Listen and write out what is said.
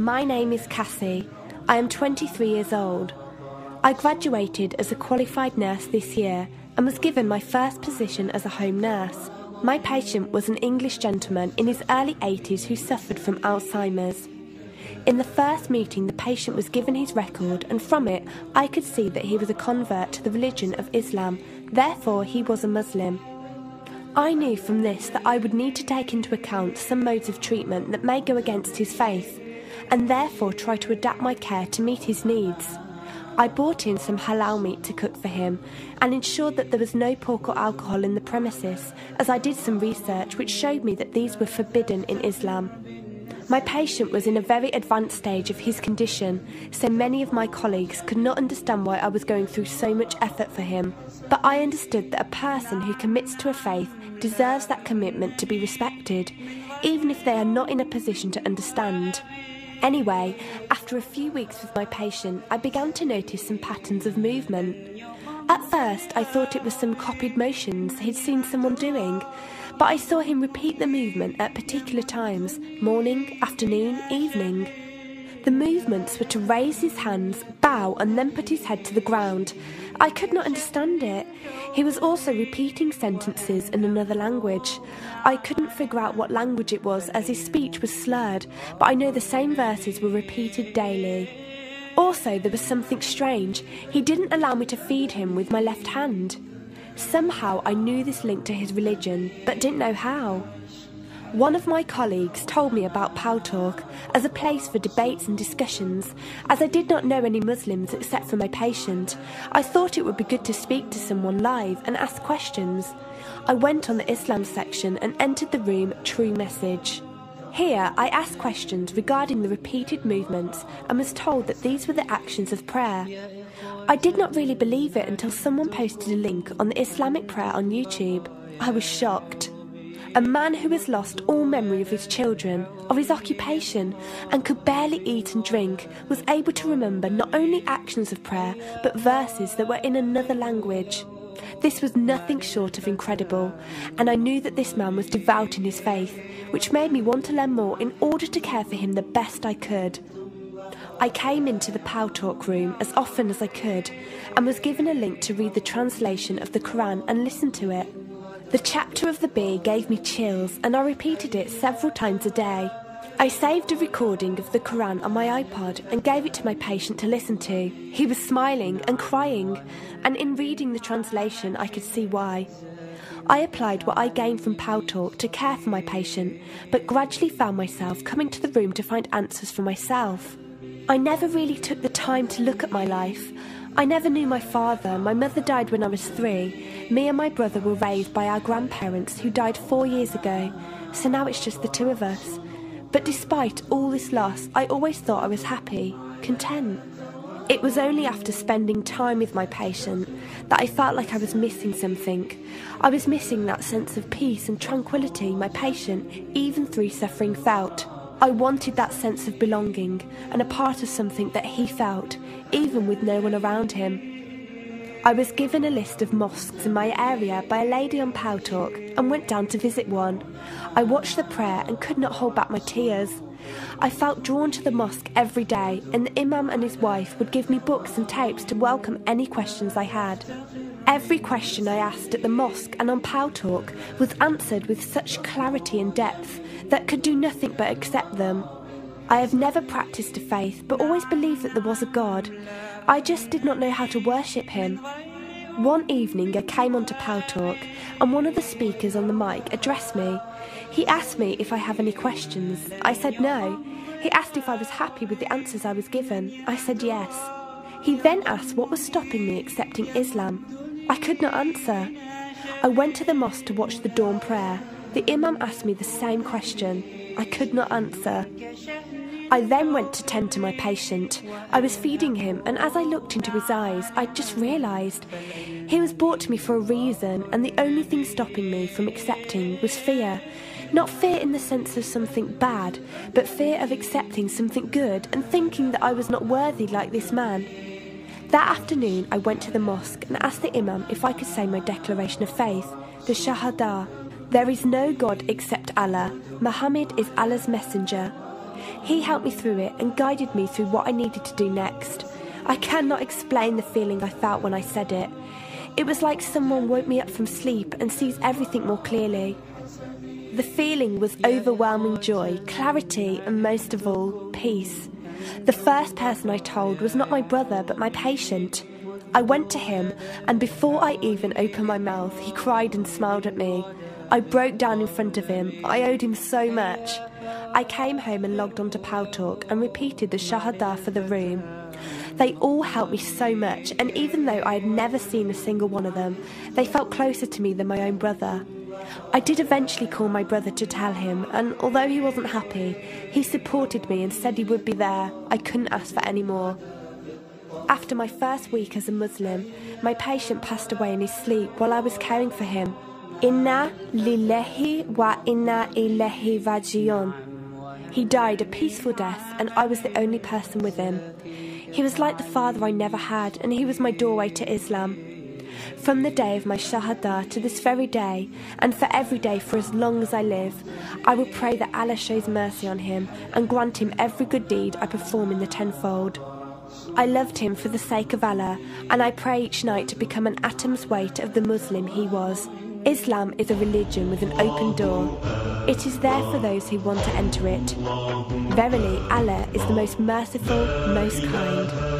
My name is Cassie. I am 23 years old. I graduated as a qualified nurse this year and was given my first position as a home nurse. My patient was an English gentleman in his early 80s who suffered from Alzheimer's. In the first meeting, the patient was given his record, and from it I could see that he was a convert to the religion of Islam, therefore he was a Muslim. I knew from this that I would need to take into account some modes of treatment that may go against his faith, and therefore try to adapt my care to meet his needs. I bought in some halal meat to cook for him and ensured that there was no pork or alcohol in the premises, as I did some research which showed me that these were forbidden in Islam. My patient was in a very advanced stage of his condition, so many of my colleagues could not understand why I was going through so much effort for him. But I understood that a person who commits to a faith deserves that commitment to be respected, even if they are not in a position to understand. Anyway, after a few weeks with my patient, I began to notice some patterns of movement. At first, I thought it was some copied motions he'd seen someone doing, but I saw him repeat the movement at particular times: morning, afternoon, evening. The movements were to raise his hands, bow, and then put his head to the ground. I could not understand it. He was also repeating sentences in another language. I couldn't figure out what language it was, as his speech was slurred, but I know the same verses were repeated daily. Also, there was something strange. He didn't allow me to feed him with my left hand. Somehow I knew this linked to his religion, but didn't know how. One of my colleagues told me about Paltalk as a place for debates and discussions. As I did not know any Muslims except for my patient, I thought it would be good to speak to someone live and ask questions. I went on the Islam section and entered the room True Message. Here I asked questions regarding the repeated movements and was told that these were the actions of prayer. I did not really believe it until someone posted a link on the Islamic prayer on YouTube. I was shocked. A man who has lost all memory of his children, of his occupation, and could barely eat and drink, was able to remember not only actions of prayer, but verses that were in another language. This was nothing short of incredible, and I knew that this man was devout in his faith, which made me want to learn more in order to care for him the best I could. I came into the Paltalk room as often as I could, and was given a link to read the translation of the Quran and listen to it. The chapter of the bee gave me chills, and I repeated it several times a day. I saved a recording of the Quran on my iPod and gave it to my patient to listen to. He was smiling and crying, and in reading the translation I could see why. I applied what I gained from Paltalk to care for my patient, but gradually found myself coming to the room to find answers for myself. I never really took the time to look at my life. I never knew my father. My mother died when I was 3. Me and my brother were raised by our grandparents who died 4 years ago, so now it's just the two of us. But despite all this loss, I always thought I was happy, content. It was only after spending time with my patient that I felt like I was missing something. I was missing that sense of peace and tranquility my patient, even through suffering, felt. I wanted that sense of belonging and a part of something that he felt, even with no one around him. I was given a list of mosques in my area by a lady on Paltalk and went down to visit one. I watched the prayer and could not hold back my tears. I felt drawn to the mosque every day, and the imam and his wife would give me books and tapes to welcome any questions I had. Every question I asked at the mosque and on Paltalk was answered with such clarity and depth that could do nothing but accept them. I have never practiced a faith, but always believed that there was a God. I just did not know how to worship him. One evening I came onto Paltalk, and one of the speakers on the mic addressed me. He asked me if I have any questions. I said no. He asked if I was happy with the answers I was given. I said yes. He then asked what was stopping me accepting Islam. I could not answer. I went to the mosque to watch the dawn prayer. The imam asked me the same question. I could not answer. I then went to tend to my patient. I was feeding him, and as I looked into his eyes, I just realised he was brought to me for a reason, and the only thing stopping me from accepting was fear. Not fear in the sense of something bad, but fear of accepting something good and thinking that I was not worthy like this man. That afternoon I went to the mosque and asked the imam if I could say my declaration of faith, the Shahada. There is no God except Allah. Muhammad is Allah's messenger. He helped me through it and guided me through what I needed to do next. I cannot explain the feeling I felt when I said it. It was like someone woke me up from sleep and sees everything more clearly. The feeling was overwhelming joy, clarity, and most of all, peace. The first person I told was not my brother, but my patient. I went to him, and before I even opened my mouth, he cried and smiled at me. I broke down in front of him. I owed him so much. I came home and logged onto Paltalk and repeated the Shahada for the room. They all helped me so much, and even though I had never seen a single one of them, they felt closer to me than my own brother. I did eventually call my brother to tell him, and although he wasn't happy, he supported me and said he would be there. I couldn't ask for any more. After my first week as a Muslim, my patient passed away in his sleep while I was caring for him. Inna lillahi wa inna ilayhi raji'un. He died a peaceful death, and I was the only person with him. He was like the father I never had, and he was my doorway to Islam. From the day of my Shahada to this very day, and for every day for as long as I live, I will pray that Allah shows mercy on him and grant him every good deed I perform in the tenfold. I loved him for the sake of Allah, and I pray each night to become an atom's weight of the Muslim he was. Islam is a religion with an open door. It is there for those who want to enter it. Verily, Allah is the most merciful, most kind.